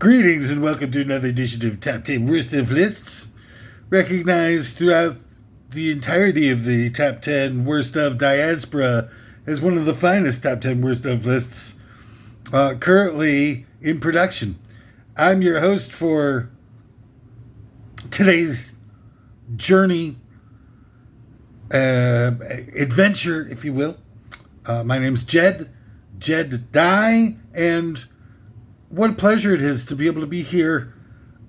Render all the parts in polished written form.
Greetings and welcome to another edition of Top 10 Worst of Lists, recognized throughout the entirety of the Top 10 Worst of Diaspora as one of the finest Top 10 Worst of lists currently in production. I'm your host for today's journey, adventure, if you will. My name's Jed Dye, and what a pleasure it is to be able to be here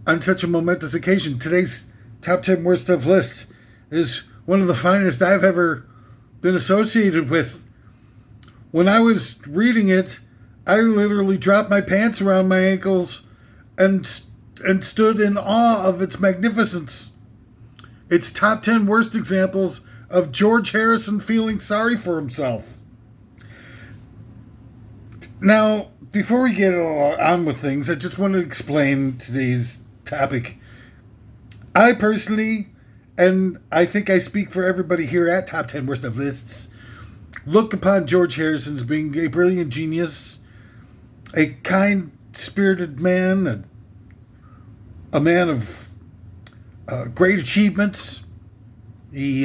on such a momentous occasion. Today's Top 10 Worst of list is one of the finest I've ever been associated with. When I was reading it, I literally dropped my pants around my ankles and stood in awe of its magnificence. It's top 10 worst examples of George Harrison feeling sorry for himself. Now, before we get on with things, I just want to explain today's topic. I personally, and I think I speak for everybody here at Top 10 Worst of Lists, look upon George Harrison as being a brilliant genius, a kind-spirited man, a man of great achievements. He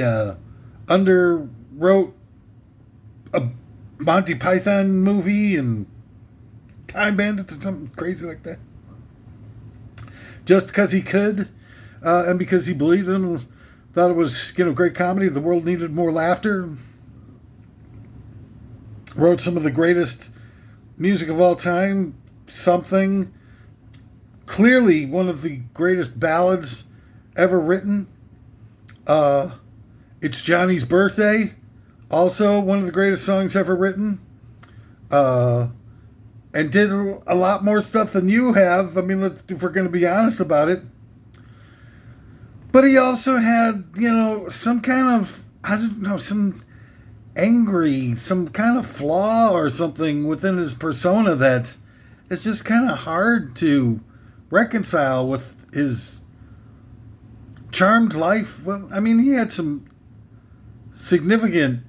underwrote a Monty Python movie and Time Bandits or something crazy like that. Just because he could, and because he believed in it, thought it was, great comedy. The world needed more laughter. Wrote some of the greatest music of all time. Something. Clearly one of the greatest ballads ever written. It's Johnny's Birthday. Also one of the greatest songs ever written. And did a lot more stuff than you have. I mean, if we're going to be honest about it. But he also had, some kind of, some angry, some kind of flaw or something within his persona that it's just kind of hard to reconcile with his charmed life. Well, I mean, he had some significant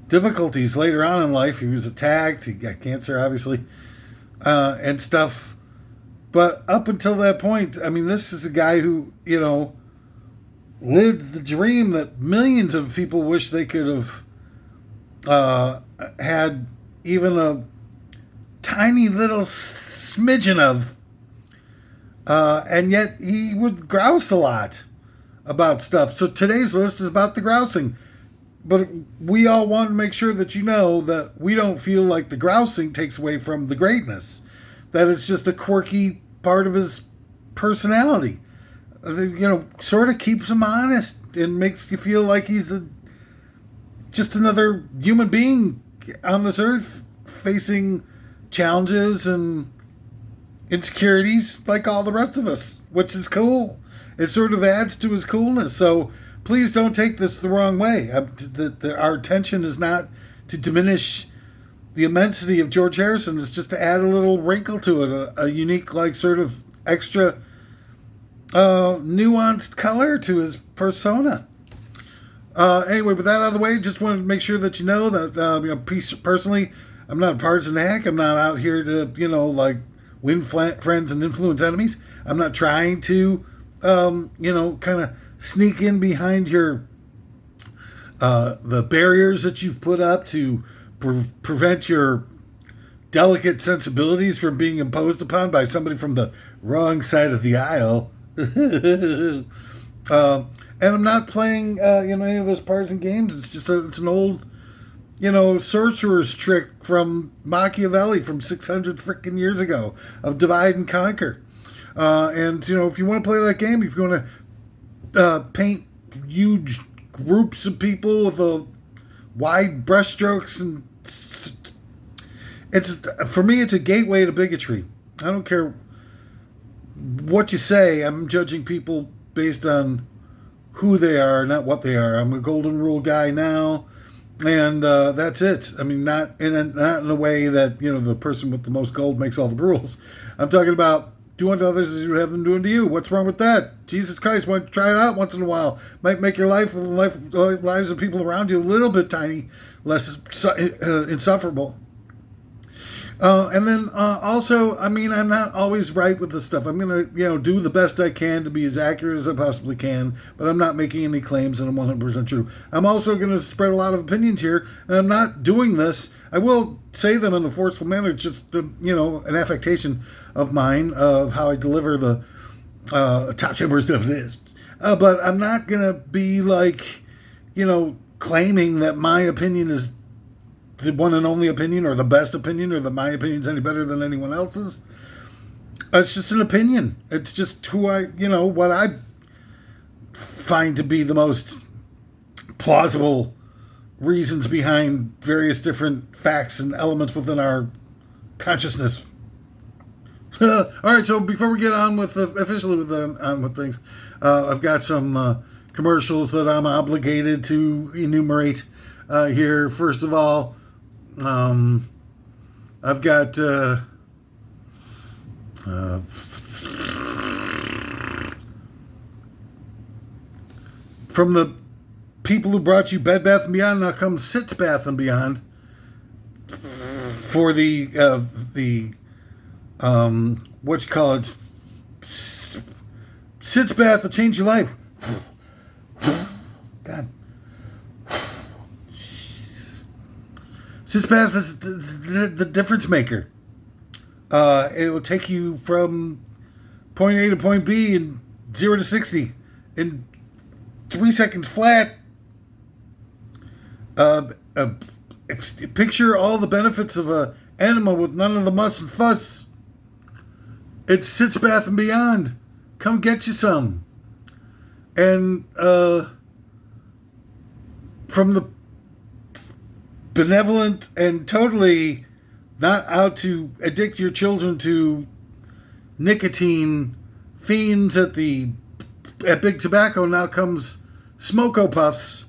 difficulties later on in life. He was attacked. He got cancer, obviously, and stuff. But up until that point, I mean, this is a guy who, lived the dream that millions of people wish they could have had even a tiny little smidgen of. And yet he would grouse a lot about stuff. So today's list is about the grousing. But we all want to make sure that you know that we don't feel like the grousing takes away from the greatness. That it's just a quirky part of his personality. Sort of keeps him honest and makes you feel like he's just another human being on this earth facing challenges and insecurities like all the rest of us, which is cool. It sort of adds to his coolness. So please don't take this the wrong way. Our intention is not to diminish the immensity of George Harrison. It's just to add a little wrinkle to it, a unique, sort of extra nuanced color to his persona. Anyway, with that out of the way, just wanted to make sure that you know that, personally, I'm not a partisan hack. I'm not out here to, win friends and influence enemies. I'm not trying to, kind of sneak in behind your the barriers that you've put up to prevent your delicate sensibilities from being imposed upon by somebody from the wrong side of the aisle. And I'm not playing any of those partisan games. It's just it's an old sorcerer's trick from Machiavelli from 600 freaking years ago of divide and conquer. And if you want to play that game, if you want to paint huge groups of people with wide brushstrokes, and for me, it's a gateway to bigotry. I don't care what you say. I'm judging people based on who they are, not what they are. I'm a golden rule guy now, and that's it. I mean, not in a way that the person with the most gold makes all the rules. I'm talking about do unto others as you would have them do unto you. What's wrong with that? Jesus Christ, why don't you try it out once in a while? Might make your life and the lives of people around you a little bit tiny, less insufferable. And then also, I mean, I'm not always right with this stuff. I'm gonna, do the best I can to be as accurate as I possibly can, but I'm not making any claims that I'm 100% true. I'm also gonna spread a lot of opinions here, and I'm not doing this. I will say them in a forceful manner, just an affectation of mine of how I deliver the top 10 worst definitions. But I'm not gonna be like, claiming that my opinion is the one and only opinion or the best opinion or that my opinion's any better than anyone else's. It's just an opinion. It's just what I find to be the most plausible reasons behind various different facts and elements within our consciousness. All right, so before we get on with officially with things, I've got some commercials that I'm obligated to enumerate here. First of all, I've got from the people who brought you Bed Bath & Beyond, now comes Sitz Bath & Beyond for the what you call it, Sitz Bath will change your life. God. Sitz Bath is the difference maker. It will take you from point A to point B in 0 to 60 in 3 seconds flat. Picture all the benefits of a animal with none of the muss and fuss. It's Sitz Bath & Beyond. Come get you some. And from the benevolent and totally not out to addict your children to nicotine fiends at Big Tobacco, now comes Smoko Puffs,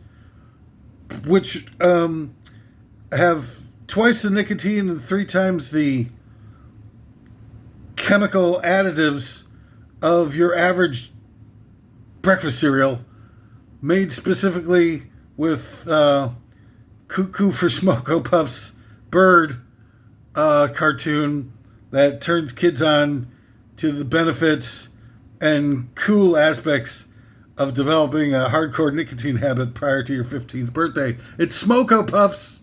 which have twice the nicotine and 3 times the chemical additives of your average breakfast cereal, made specifically with Cuckoo for Smoko Puffs bird cartoon that turns kids on to the benefits and cool aspects of developing a hardcore nicotine habit prior to your 15th birthday. It's Smoko Puffs.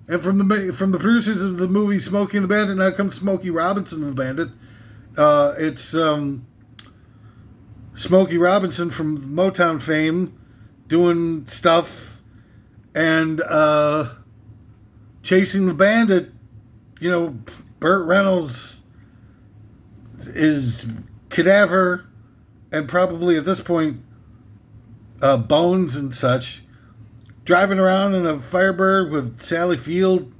And from the producers of the movie Smokey and the Bandit, now comes Smokey Robinson and the Bandit. It's Smokey Robinson from Motown fame doing stuff and chasing the bandit. Burt Reynolds is cadaver and probably at this point bones and such, driving around in a Firebird with Sally Field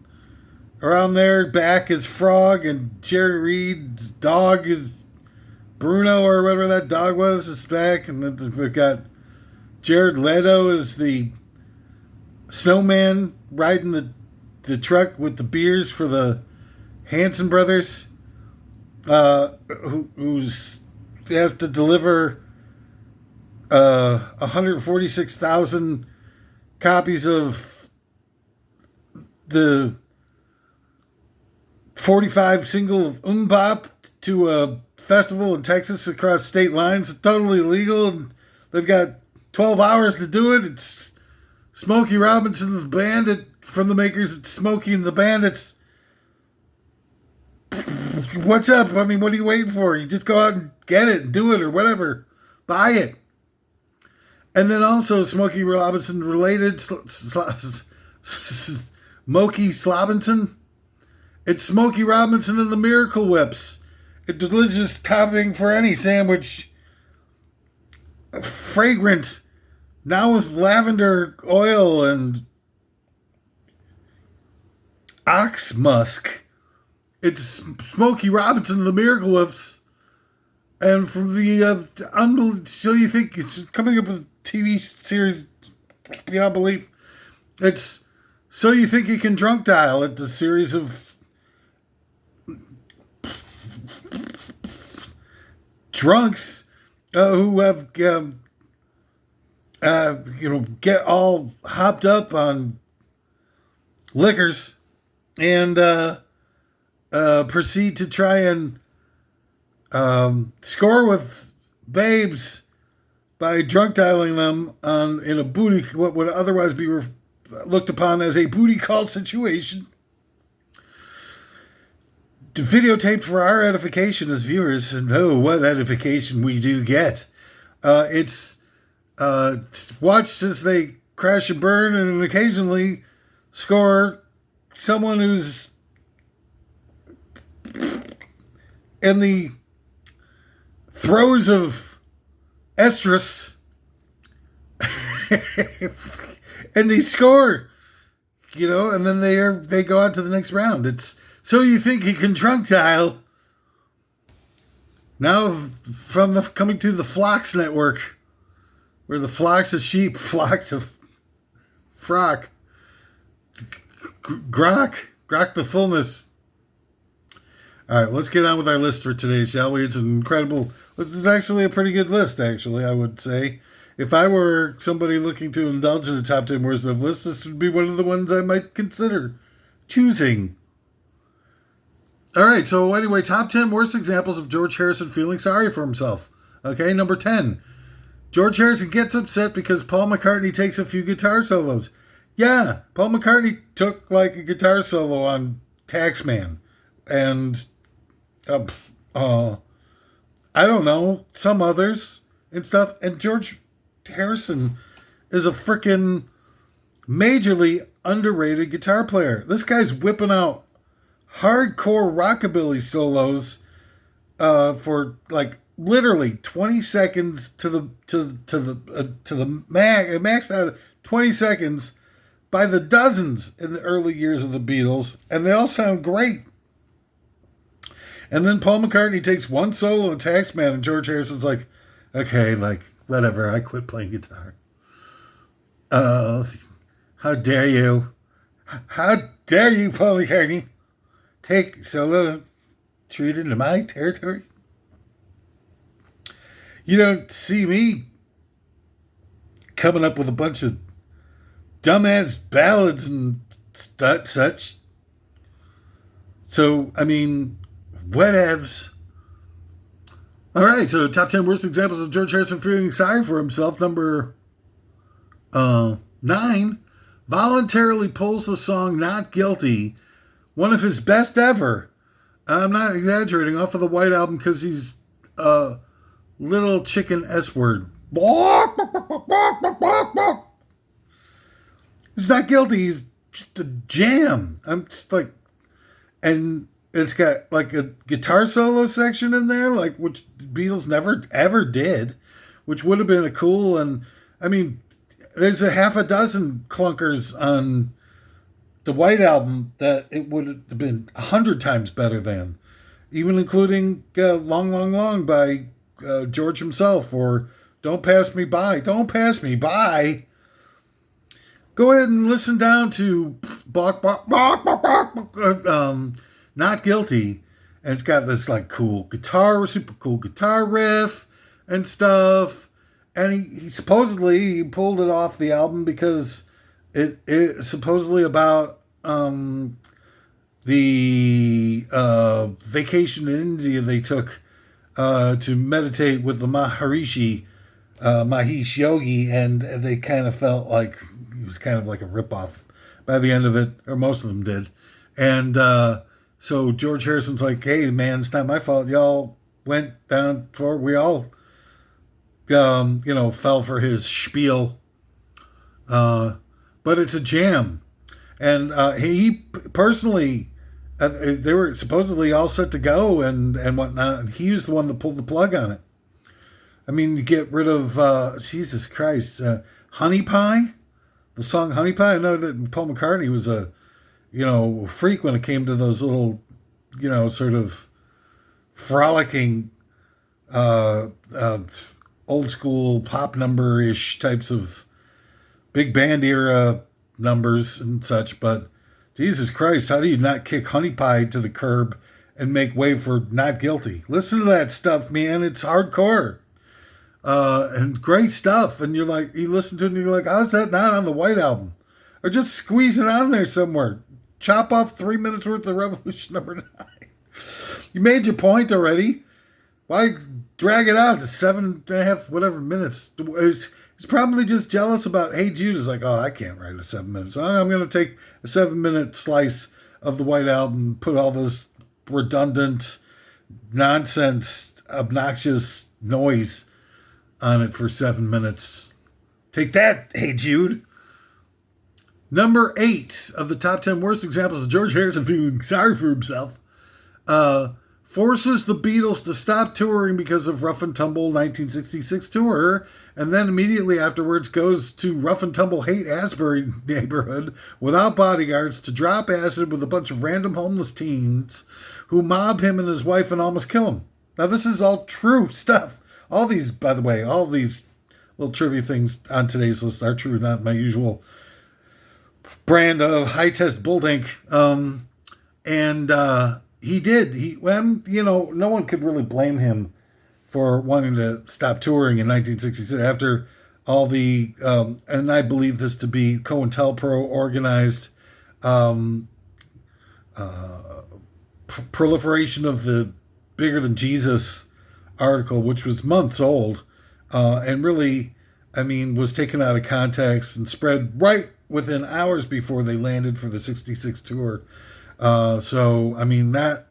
around there. Back is Frog, and Jerry Reed's dog is Bruno, or whatever that dog was, is back. And then we've got Jared Leto as the snowman riding the truck with the beers for the Hanson brothers, who's they have to deliver 146,000 copies of the 45 single of Pop to a festival in Texas across state lines. It's totally illegal, and they've got 12 hours to do it. It's Smokey Robinson the Bandit from the makers of Smokey and the Bandits. What's up? I mean, what are you waiting for? You just go out and get it and do it or whatever. Buy it. And then also Smokey Robinson related, Smokey Slobinson. It's Smokey Robinson and the Miracle Whips. A delicious topping for any sandwich. Fragrant. Now with lavender oil and ox musk. It's Smokey Robinson and the Miracle Whips. And from the so you think it's coming up with a TV series beyond belief. It's So You Think You Can Drunk Dial. It's a series of drunks who have get all hopped up on liquors and proceed to try and score with babes by drunk dialing them in a booty, what would otherwise be looked upon as a booty call situation. Videotaped for our edification as viewers, and oh, what edification we do get. It's watched as they crash and burn and occasionally score someone who's in the throes of estrus and they score, and then they go on to the next round. It's so you think you can drunk dial. Now from coming to the Flocks Network, where the flocks of sheep, flocks of frock, grok the fullness. All right, let's get on with our list for today, shall we? It's an incredible. This is actually a pretty good list, actually, I would say. If I were somebody looking to indulge in a top 10 worst of list, this would be one of the ones I might consider choosing. All right, so anyway, top 10 worst examples of George Harrison feeling sorry for himself. Okay, number 10. George Harrison gets upset because Paul McCartney takes a few guitar solos. Yeah, Paul McCartney took like a guitar solo on Taxman. And, I don't know, some others and stuff. And George Harrison is a freaking majorly underrated guitar player. This guy's whipping out hardcore rockabilly solos for like literally 20 seconds to the max out 20 seconds by the dozens in the early years of the Beatles, and they all sound great. And then Paul McCartney takes one solo in Taxman, and George Harrison's like, okay, like whatever, I quit playing guitar. How dare you? How dare you, Paul McCartney? Take solo, treat into my territory. You don't see me coming up with a bunch of dumbass ballads and such. So, I mean, whatevs. All right, so top 10 worst examples of George Harrison feeling sorry for himself. Number 9, voluntarily pulls the song Not Guilty, one of his best ever. I'm not exaggerating, off of the White Album because he's little chicken S-word. He's not guilty. He's just a jam. I'm just like, and it's got like a guitar solo section in there, like which the Beatles never ever did, which would have been a cool. And I mean, there's a half a dozen clunkers on the White Album that it would have been 100 times better than, even including Long, Long, Long by George himself, or Don't Pass Me By. Don't Pass Me By. Go ahead and listen down to Not Guilty. And it's got this like cool guitar, super cool guitar riff and stuff. And he supposedly pulled it off the album because it's supposedly about the vacation in India they took to meditate with the Mahesh Yogi, and they kind of felt like it was kind of like a ripoff by the end of it, or most of them did. And so George Harrison's like, hey, man, it's not my fault. Y'all went down for, we all, fell for his spiel. But it's a jam. And he personally, they were supposedly all set to go and whatnot, and he was the one that pulled the plug on it. I mean, you get rid of, Jesus Christ, Honey Pie, the song Honey Pie. I know that Paul McCartney was a, freak when it came to those little, sort of frolicking, old school pop number-ish types of big band era numbers and such. But Jesus Christ, how do you not kick Honey Pie to the curb and make way for Not Guilty? Listen to that stuff, man. It's hardcore. And great stuff. And you're like, you listen to it and you're like, how's that not on the White Album? Or just squeeze it on there somewhere. Chop off 3 minutes worth of Revolution number 9. You made your point already. Why drag it out to 7.5 whatever minutes? It's probably just jealous about Hey Jude. Is like, oh, I can't write a 7 minute song. I'm going to take a 7 minute slice of the White Album, put all this redundant, nonsense, obnoxious noise on it for 7 minutes. Take that, Hey Jude. Number 8 of the top 10 worst examples of George Harrison feeling sorry for himself. Forces the Beatles to stop touring because of Rough and Tumble 1966 tour, and then immediately afterwards goes to Rough and Tumble Haight-Ashbury neighborhood without bodyguards to drop acid with a bunch of random homeless teens who mob him and his wife and almost kill him. Now, this is all true stuff. All these, by the way, all these little trivia things on today's list are true, not my usual brand of high-test bull dink. He did. No one could really blame him for wanting to stop touring in 1966 after all the, and I believe this to be COINTELPRO organized proliferation of the Bigger Than Jesus article, which was months old, and really, was taken out of context and spread right within hours before they landed for the 66 tour. That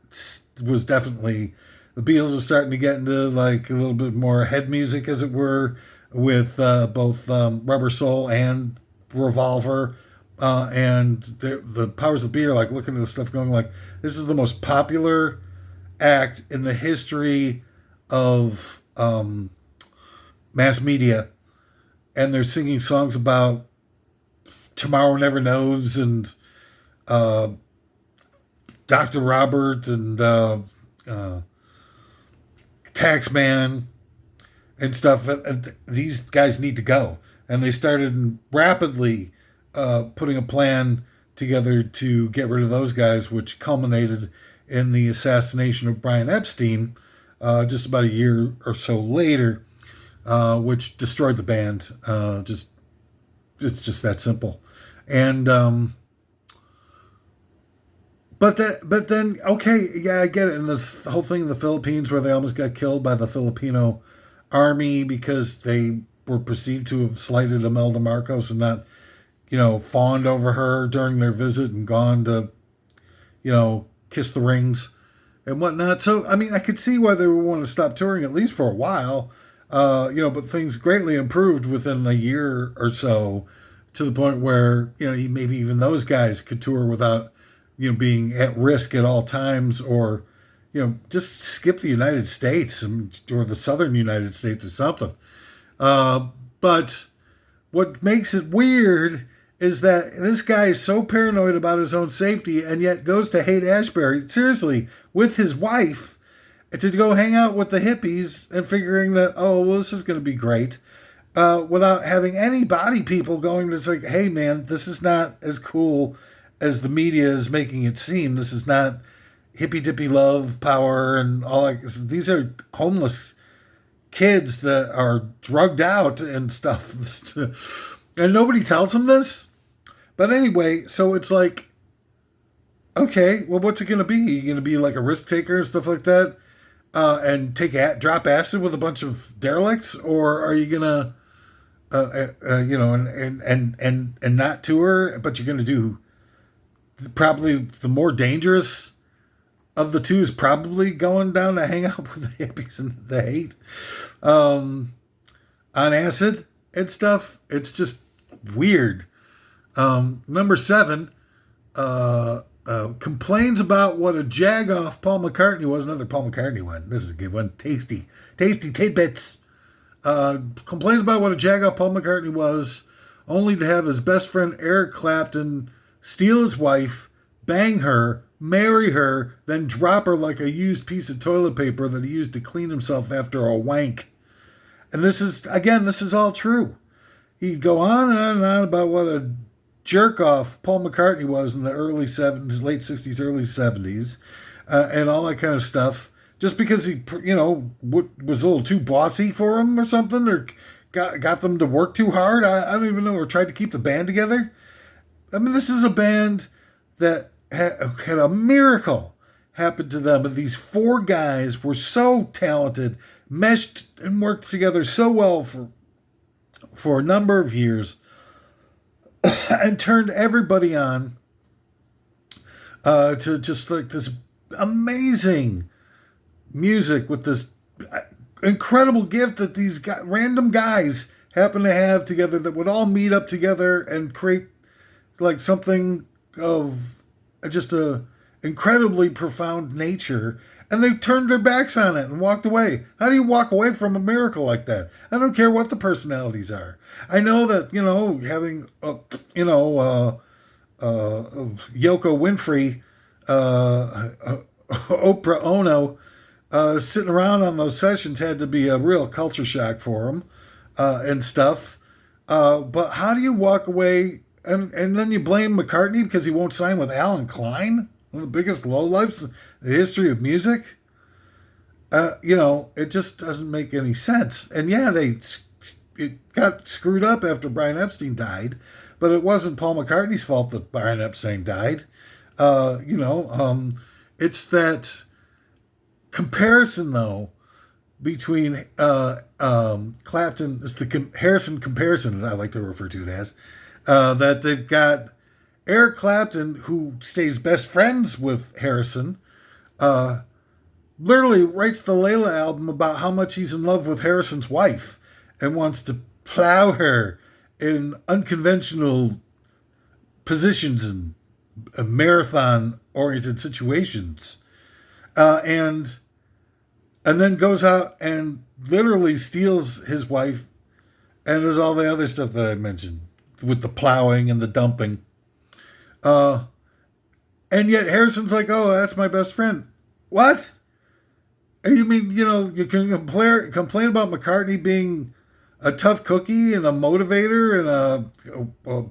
was definitely, the Beatles are starting to get into like a little bit more head music, as it were, with both Rubber Soul and Revolver. And the powers that be are like looking at this stuff going like, this is the most popular act in the history of mass media. And they're singing songs about Tomorrow Never Knows and Dr. Robert and Taxman and stuff. These guys need to go. And they started rapidly putting a plan together to get rid of those guys, which culminated in the assassination of Brian Epstein just about a year or so later, which destroyed the band. It's just that simple. And But then, okay, yeah, I get it. And the whole thing in the Philippines where they almost got killed by the Filipino army because they were perceived to have slighted Imelda Marcos and not, fawned over her during their visit and gone to, kiss the rings and whatnot. So, I could see why they would want to stop touring at least for a while, but things greatly improved within a year or so to the point where, maybe even those guys could tour without, being at risk at all times, or, just skip the United States or the southern United States or something. But what makes it weird is that this guy is so paranoid about his own safety and yet goes to Haight-Ashbury, seriously, with his wife to go hang out with the hippies and figuring that, this is going to be great, without having any body people going to say, hey, man, this is not as cool as the media is making it seem. This is not hippy dippy love power and all that. These are homeless kids that are drugged out and stuff. And nobody tells them this. But anyway, so it's like, okay, well, what's it going to be? Are you going to be like a risk taker and stuff like that? And drop acid with a bunch of derelicts? Or are you going to, and not tour, but you're going to do probably the more dangerous of the two is probably going down to hang out with the hippies and the hate on acid and stuff. It's just weird. Number 7, complains about what a jagoff Paul McCartney was. Another Paul McCartney one. This is a good one. Tasty tidbits. Complains about what a jagoff Paul McCartney was, only to have his best friend Eric Clapton steal his wife, bang her, marry her, then drop her like a used piece of toilet paper that he used to clean himself after a wank. And this is all true. He'd go on and on about what a jerk-off Paul McCartney was in the early 70s, late 60s, early 70s, and all that kind of stuff, just because he, was a little too bossy for him or something, or got them to work too hard. I don't even know, or tried to keep the band together. This is a band that had a miracle, happened to them. But these four guys were so talented, meshed and worked together so well for a number of years, and turned everybody on to just like this amazing music with this incredible gift that these random guys happen to have together, that would all meet up together and create like something of just a incredibly profound nature. And they turned their backs on it and walked away. How do you walk away from a miracle like that? I don't care what the personalities are. I know that, having Yoko Winfrey, Oprah Ono, sitting around on those sessions had to be a real culture shock for them, and stuff. But how do you walk away and then you blame McCartney because he won't sign with Alan Klein, one of the biggest lowlifes in the history of music? It just doesn't make any sense. And yeah, it got screwed up after Brian Epstein died, but it wasn't Paul McCartney's fault that Brian Epstein died. It's that comparison, though, between Clapton, it's the Harrison comparison, as I like to refer to it as, that they've got Eric Clapton, who stays best friends with Harrison, literally writes the Layla album about how much he's in love with Harrison's wife and wants to plow her in unconventional positions and marathon-oriented situations. And then goes out and literally steals his wife and does all the other stuff that I mentioned with the plowing and the dumping. And yet Harrison's like, oh, that's my best friend. What? And you mean, you can complain about McCartney being a tough cookie and a motivator and a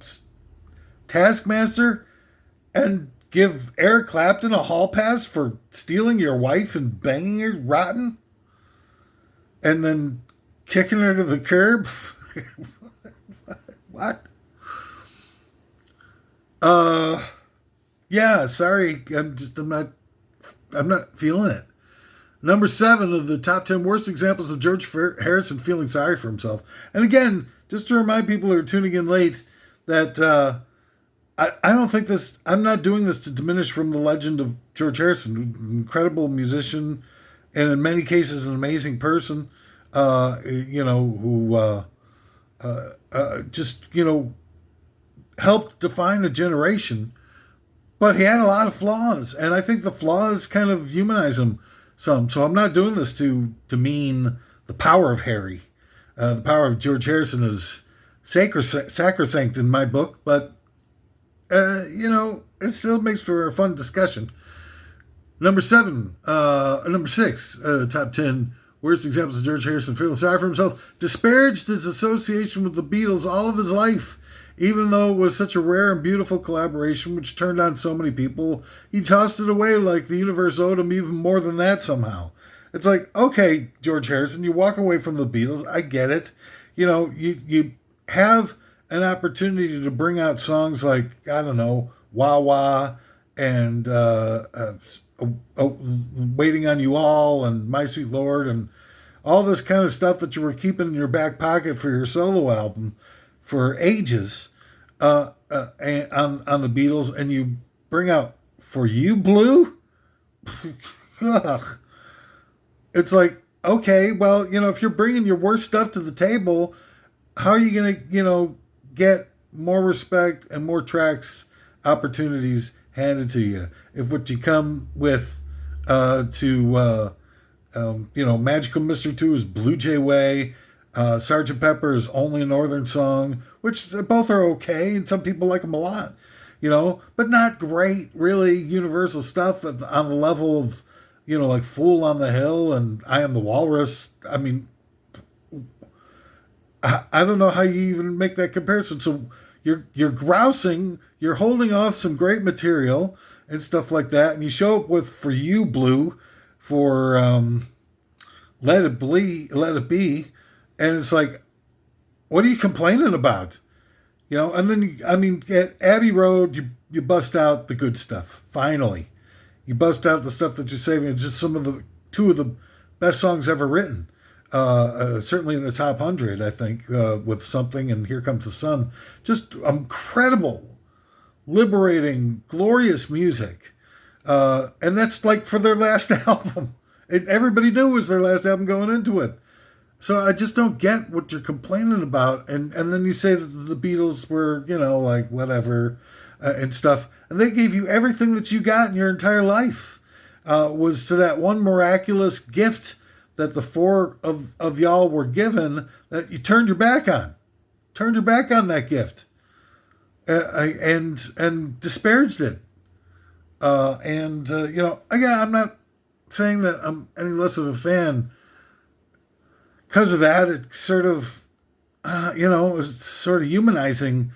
taskmaster, and give Eric Clapton a hall pass for stealing your wife and banging her rotten? And then kicking her to the curb? What? Yeah, sorry. I'm not feeling it. Number 7 of the top 10 worst examples of George Harrison feeling sorry for himself. And again, just to remind people who are tuning in late that I don't think I'm not doing this to diminish from the legend of George Harrison, incredible musician, and in many cases an amazing person, who just helped define a generation. But he had a lot of flaws, and I think the flaws kind of humanize him some. So I'm not doing this to demean the power of Harry. The power of George Harrison is sacrosanct in my book, but it still makes for a fun discussion. Number 6, top 10 worst examples of George Harrison feeling sorry for himself. Disparaged his association with the Beatles all of his life, even though it was such a rare and beautiful collaboration which turned on so many people. He tossed it away like the universe owed him even more than that somehow. It's like, okay, George Harrison, you walk away from the Beatles. I get it. You have an opportunity to bring out songs like, I don't know, Wah Wah and Waiting on You All and My Sweet Lord and all this kind of stuff that you were keeping in your back pocket for your solo album for ages on the Beatles, and you bring out For You Blue? It's like, okay, well, if you're bringing your worst stuff to the table, how are you going to, get more respect and more tracks opportunities handed to you if what you come with Magical Mystery 2 is Blue Jay Way, Sgt. Pepper is Only a Northern Song, which both are okay, and some people like them a lot, but not great, really universal stuff on the level of, like Fool on the Hill and I Am the Walrus. I mean, I don't know how you even make that comparison. So you're grousing, you're holding off some great material and stuff like that, and you show up with For You Blue, for Let It Be, and it's like, what are you complaining about? And then at Abbey Road, you bust out the good stuff finally, you bust out the stuff that you're saving. It's just two of the best songs ever written. Certainly in the top 100, I think, with Something and Here Comes the Sun. Just incredible, liberating, glorious music. And that's like for their last album. Everybody knew it was their last album going into it. So I just don't get what you're complaining about. And then you say that the Beatles were, like whatever and stuff. And they gave you everything that you got in your entire life. Was to that one miraculous gift that the four of y'all were given that you turned your back on. Turned your back on that gift. And disparaged it. Again, I'm not saying that I'm any less of a fan because of that. It's sort of, it's sort of humanizing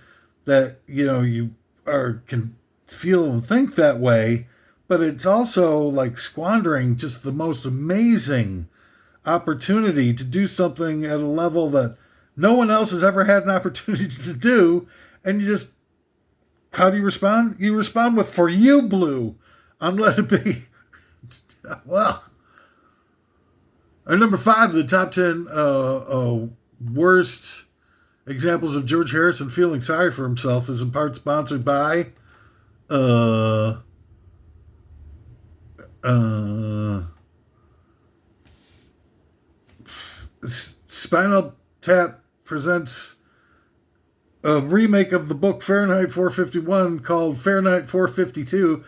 that, you can feel and think that way, but it's also like squandering just the most amazing opportunity to do something at a level that no one else has ever had an opportunity to do. And how do you respond? You respond with For You Blue on Let It Be. Well, number 5 of the top 10 worst examples of George Harrison feeling sorry for himself is in part sponsored by Spinal Tap presents a remake of the book Fahrenheit 451 called Fahrenheit 452,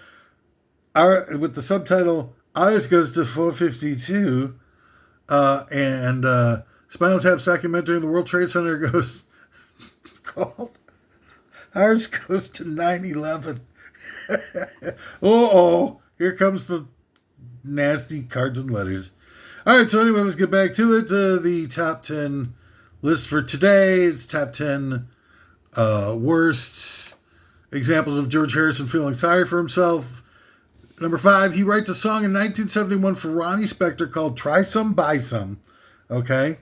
with the subtitle Ours Goes to 452, and Spinal Tap's documentary in the World Trade Center goes called Ours Goes to 9/11. Here comes the nasty cards and letters. All right, so anyway, let's get back to it. The top 10 list for today is top 10 worst examples of George Harrison feeling sorry for himself. Number 5, he writes a song in 1971 for Ronnie Spector called Try Some, Buy Some. Okay?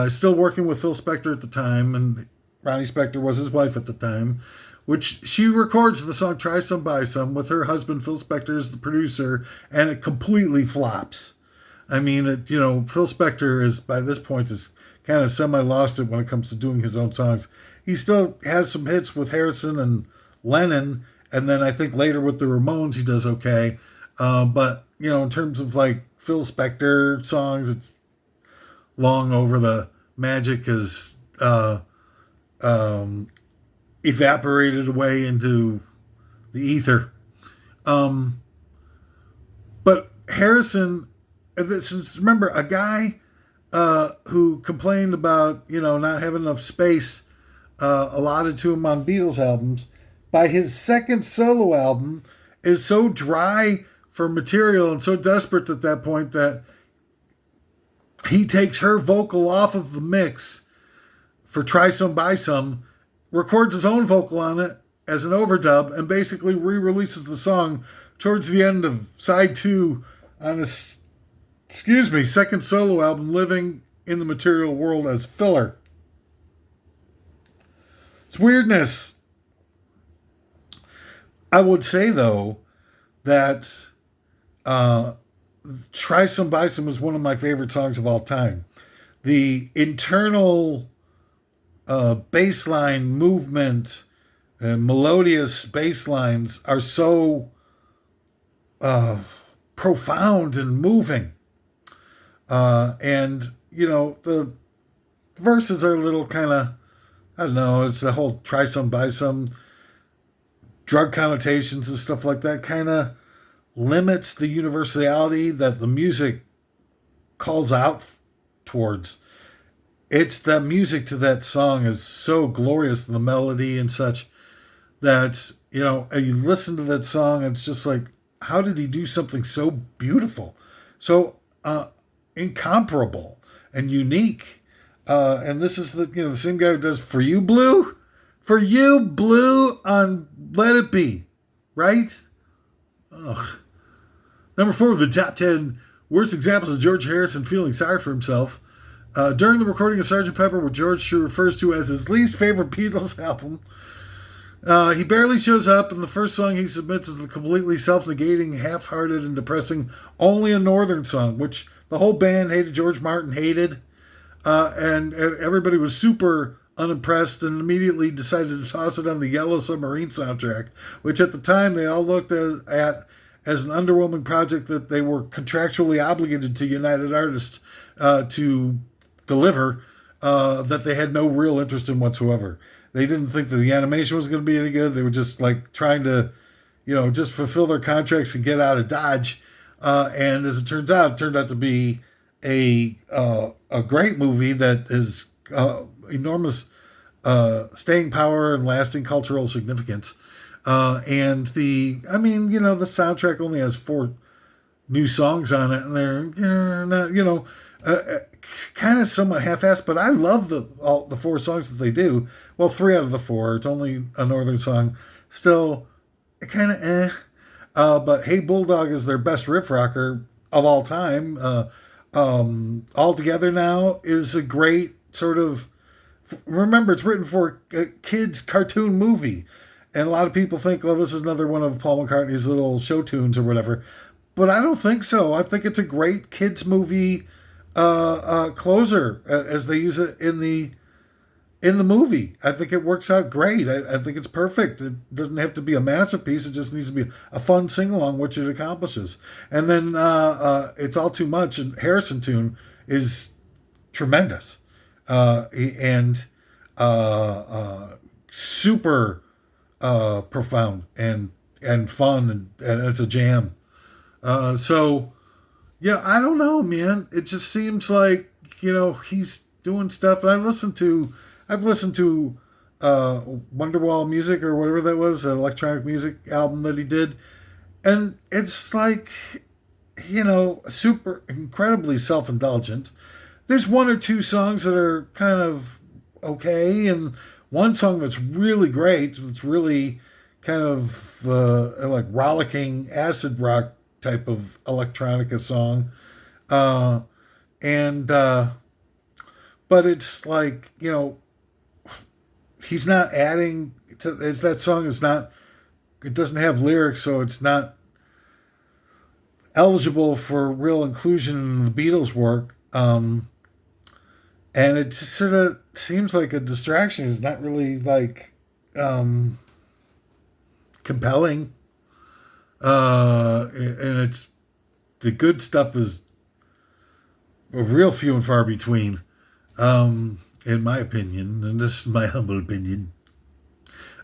Still working with Phil Spector at the time, and Ronnie Spector was his wife at the time, which she records the song Try Some, Buy Some with her husband Phil Spector as the producer, and it completely flops. I mean, Phil Spector is, by this point, is kind of semi-lost it when it comes to doing his own songs. He still has some hits with Harrison and Lennon, and then I think later with the Ramones he does okay. But, in terms of like Phil Spector songs, it's long over. The magic has evaporated away into the ether. But Harrison, remember, a guy who complained about, not having enough space allotted to him on Beatles albums, by his second solo album is so dry for material and so desperate at that point that he takes her vocal off of the mix for Try Some, Buy Some, records his own vocal on it as an overdub, and basically re-releases the song towards the end of side 2 on his, second solo album, Living in the Material World, as filler. It's weirdness. I would say, though, that Try Some, Buy Some is one of my favorite songs of all time. The internal bass line movement and melodious bass lines are so profound and moving. And, the verses are a little kind of, I don't know, it's the whole Try Some, Buy Some, drug connotations and stuff like that kind of limits the universality that the music calls out towards. It's the music to that song is so glorious, the melody and such, that, you listen to that song, it's just like, how did he do something so beautiful, so incomparable and unique? And this is the same guy who does For You Blue. For You Blue on Let It Be, right? Ugh. Number 4 of the top 10 worst examples of George Harrison feeling sorry for himself. During the recording of Sgt. Pepper, which George refers to as his least favorite Beatles album, He barely shows up, and the first song he submits is the completely self-negating, half-hearted, and depressing "Only a Northern Song," which the whole band hated. George Martin hated, and everybody was super unimpressed and immediately decided to toss it on the Yellow Submarine soundtrack, which at the time they all looked at as an underwhelming project that they were contractually obligated to United Artists to deliver, that they had no real interest in whatsoever. They didn't think that the animation was going to be any good. They were just like trying to, just fulfill their contracts and get out of Dodge. And as it turns out, it turned out to be a great movie that is enormous staying power and lasting cultural significance. And the soundtrack only has 4 new songs on it, and they're not, kind of somewhat half-assed. But I love all the 4 songs that they do. Well, 3 out of the 4. It's only a Northern song. Still, kind of but Hey Bulldog is their best riff rocker of all time. All Together Now is a great sort of. Remember, it's written for a kids' cartoon movie. And a lot of people think, well, this is another one of Paul McCartney's little show tunes or whatever. But I don't think so. I think it's a great kids' movie closer as they use it in the movie. I think it works out great. I think it's perfect. It doesn't have to be a masterpiece. It just needs to be a fun sing-along, which it accomplishes. And then It's All Too Much, and Harrison tune is tremendous. And super profound and fun, and it's a jam. So I don't know, man. It just seems like he's doing stuff. And I've listened to Wonderwall Music or whatever that was, an electronic music album that he did, and it's like super incredibly self-indulgent. There's 1 or 2 songs that are kind of okay, and one song that's really great. It's really kind of like rollicking acid rock type of electronica song, but it's like he's not adding to. That song is not. It doesn't have lyrics, so it's not eligible for real inclusion in the Beatles' work. And it just sort of seems like a distraction. It's not really like compelling. And it's the good stuff is real few and far between, in my opinion. And this is my humble opinion.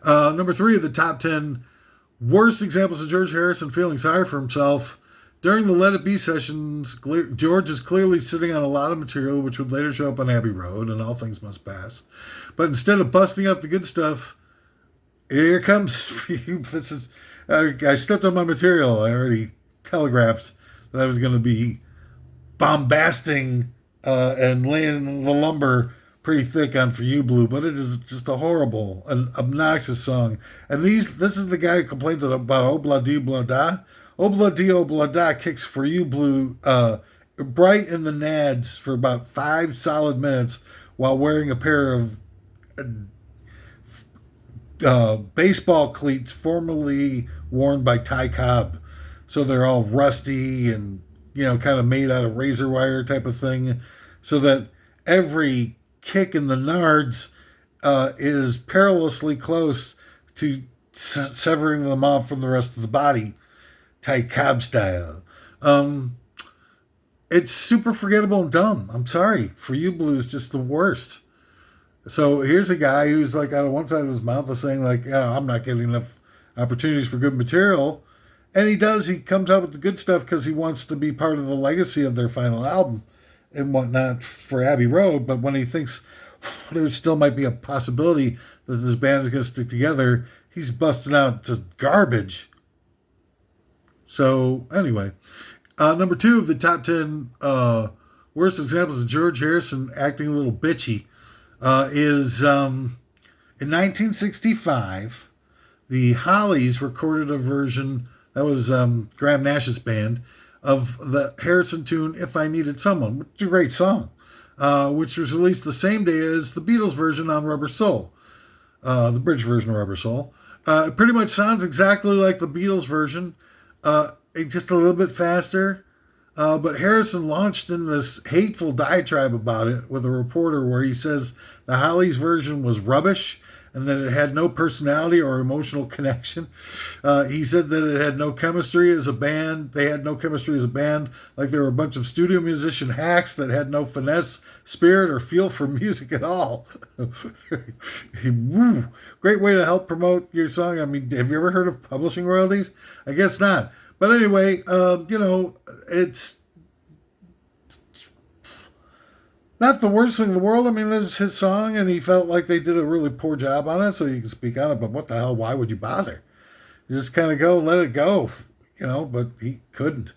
Number 3 of the top 10 worst examples of George Harrison feeling sorry for himself. During the Let It Be sessions, George is clearly sitting on a lot of material which would later show up on Abbey Road and All Things Must Pass. But instead of busting out the good stuff, here comes for you. This is I stepped on my material. I already telegraphed that I was going to be bombasting and laying the lumber pretty thick on For You Blue, but it is just a horrible and obnoxious song. And this is the guy who complains about Obla Di Blah Da. Obla Di Obla Da kicks For You Blue bright in the nads for about 5 solid minutes while wearing a pair of baseball cleats formerly worn by Ty Cobb. So they're all rusty and, kind of made out of razor wire type of thing, so that every kick in the nards is perilously close to severing them off from the rest of the body, Ty Cobb style. It's super forgettable and dumb. I'm sorry. For You Blue is just the worst. So here's a guy who's like out of one side of his mouth is saying like, I'm not getting enough opportunities for good material. And he comes out with the good stuff because he wants to be part of the legacy of their final album and whatnot for Abbey Road. But when he thinks there still might be a possibility that this band is going to stick together, he's busting out just garbage. So anyway, number 2 of the top 10 worst examples of George Harrison acting a little bitchy is in 1965, the Hollies recorded a version, that was Graham Nash's band, of the Harrison tune If I Needed Someone, which is a great song, which was released the same day as the Beatles version on Rubber Soul, the bridge version of Rubber Soul. It pretty much sounds exactly like the Beatles version, just a little bit faster. But Harrison launched in this hateful diatribe about it with a reporter where he says the Hollies version was rubbish and that it had no personality or emotional connection. He said that it had no chemistry as a band. They had no chemistry as a band, like they were a bunch of studio musician hacks that had no finesse, spirit, or feel for music at all. Woo. Great way to help promote your song. I mean, have you ever heard of publishing royalties? I guess not. But anyway, it's not the worst thing in the world. I mean, this is his song, and he felt like they did a really poor job on it, so you can speak on it. But what the hell? Why would you bother? You just kind of go, let it go, but he couldn't.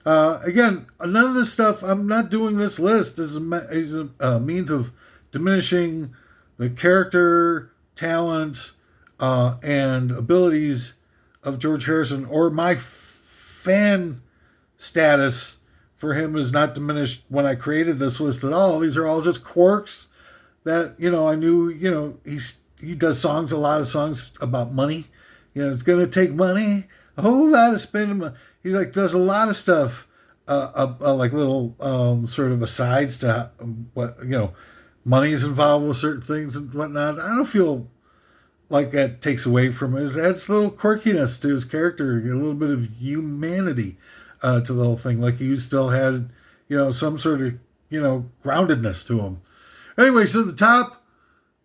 Again, none of this stuff, I'm not doing this list as a means of diminishing the character, talent, and abilities of George Harrison, or my fan status for him is not diminished when I created this list at all. These are all just quirks that, I knew, he does a lot of songs about money. It's going to take money, a whole lot of spending money. He does a lot of stuff, like little sort of asides to what, money is involved with certain things and whatnot. I don't feel like that takes away from it. It adds a little quirkiness to his character, a little bit of humanity to the whole thing. Like he still had, some sort of, groundedness to him. Anyway, so the top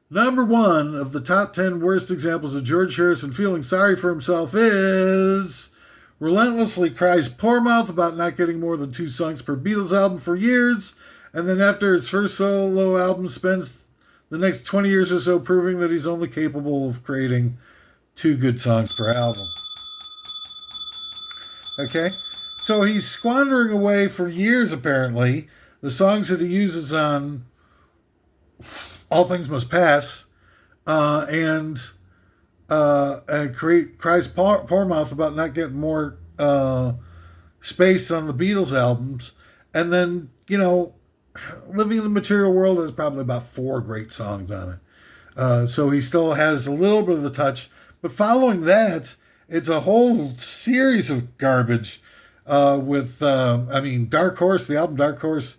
number one of the top 10 worst examples of George Harrison feeling sorry for himself is relentlessly cries poor mouth about not getting more than 2 songs per Beatles album for years, and then after its first solo album spends the next 20 years or so proving that he's only capable of creating 2 good songs per album. Okay? So he's squandering away for years, apparently, the songs that he uses on All Things Must Pass, and cries poor mouth about not getting more space on the Beatles albums. And then, Living in the Material World has probably about 4 great songs on it. So he still has a little bit of the touch. But following that, it's a whole series of garbage with Dark Horse, the album Dark Horse.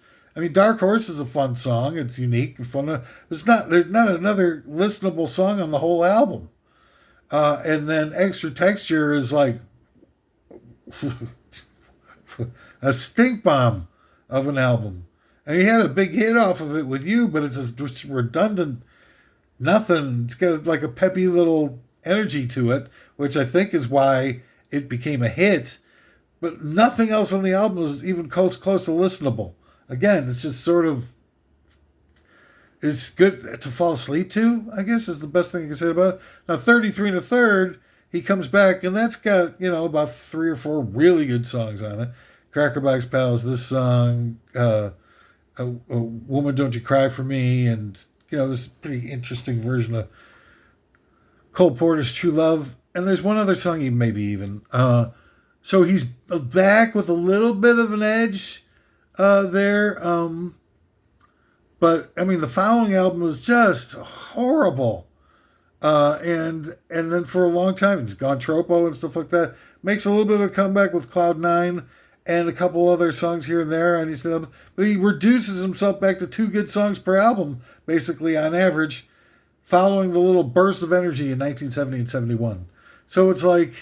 Dark Horse is a fun song. It's unique and fun. There's not another listenable song on the whole album. And then Extra Texture is like a stink bomb of an album. And he had a big hit off of it with You, but it's just redundant nothing. It's got like a peppy little energy to it, which I think is why it became a hit. But nothing else on the album is even close to listenable. Again, it's just sort of, it's good to fall asleep to, I guess is the best thing I can say about it. Now, 33 and a Third, he comes back, and that's got, about 3 or 4 really good songs on it. Crackerbox Pals, this song, a Woman Don't You Cry For Me, and, this pretty interesting version of Cole Porter's True Love. And there's one other song, so he's back with a little bit of an edge there. But the following album was just horrible. And then for a long time, it's gone Tropo and stuff like that. Makes a little bit of a comeback with Cloud 9 and a couple other songs here and there. But he reduces himself back to 2 good songs per album, basically on average, following the little burst of energy in 1970 and 71. So it's like,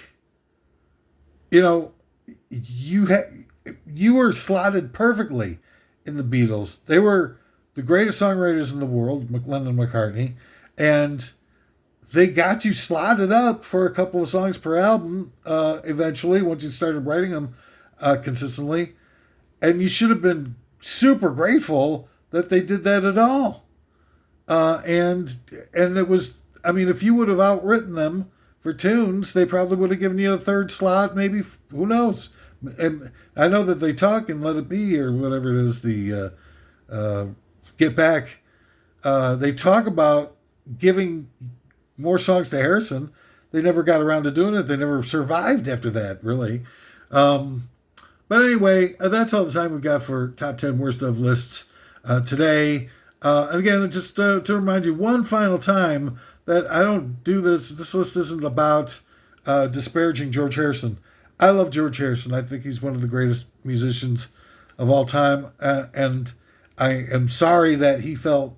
you were slotted perfectly in the Beatles. They were the greatest songwriters in the world, Lennon and McCartney, and they got you slotted up for a couple of songs per album eventually, once you started writing them consistently. And you should have been super grateful that they did that at all. And it was, if you would have outwritten them for tunes, they probably would have given you a 3rd slot, maybe, who knows? And I know that they talk in Let It Be, or whatever it is, the Get Back. They talk about giving more songs to Harrison. They never got around to doing it. They never survived after that, really. But anyway, that's all the time we've got for top 10 worst of lists today. And again, just to remind you one final time, that I don't do this. This list isn't about disparaging George Harrison. I love George Harrison. I think he's one of the greatest musicians of all time. And I am sorry that he felt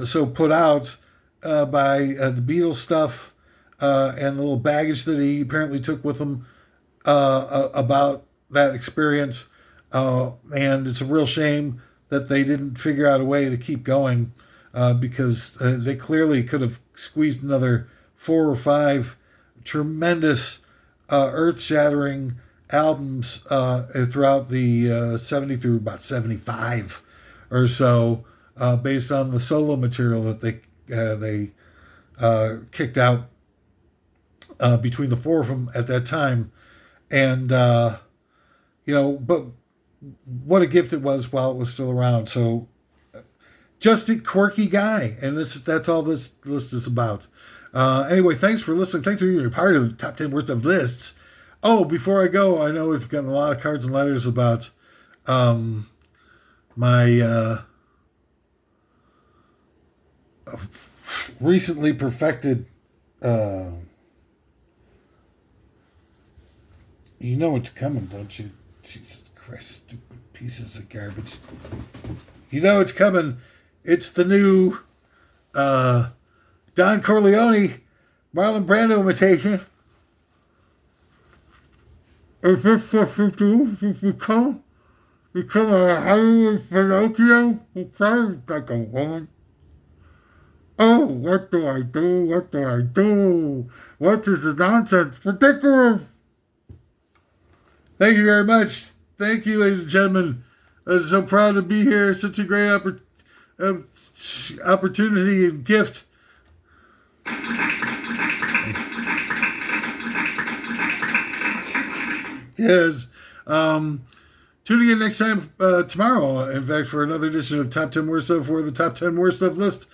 so put out by the Beatles stuff and the little baggage that he apparently took with him about that experience. And it's a real shame that they didn't figure out a way to keep going because they clearly could have squeezed another 4 or 5 tremendous, earth-shattering albums throughout the 70 through about 75 or so, based on the solo material that they kicked out between the 4 of them at that time. And, but what a gift it was while it was still around. So just a quirky guy. And that's all this list is about. Anyway, thanks for listening. Thanks for being a part of Top 10 Worst of Lists. Oh, before I go, I know we've gotten a lot of cards and letters about my recently perfected... you know it's coming, don't you? Jesus Christ, stupid pieces of garbage. You know it's coming. It's the new Don Corleone, Marlon Brando imitation. Is this what you do? You become a Hollywood Pinocchio who sounds like a woman? Oh, what do I do? What do I do? What is the nonsense? Ridiculous! Thank you very much. Thank you, ladies and gentlemen. I'm so proud to be here. Such a great opportunity and gift. Yes. Tuning in next time tomorrow, in fact, for another edition of Top 10 Worst Stuff, where the Top 10 Worst Stuff list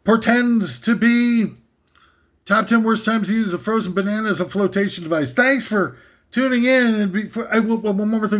portends to be Top 10 Worst Times to use a frozen banana as a flotation device. Thanks for tuning in. And one more thing.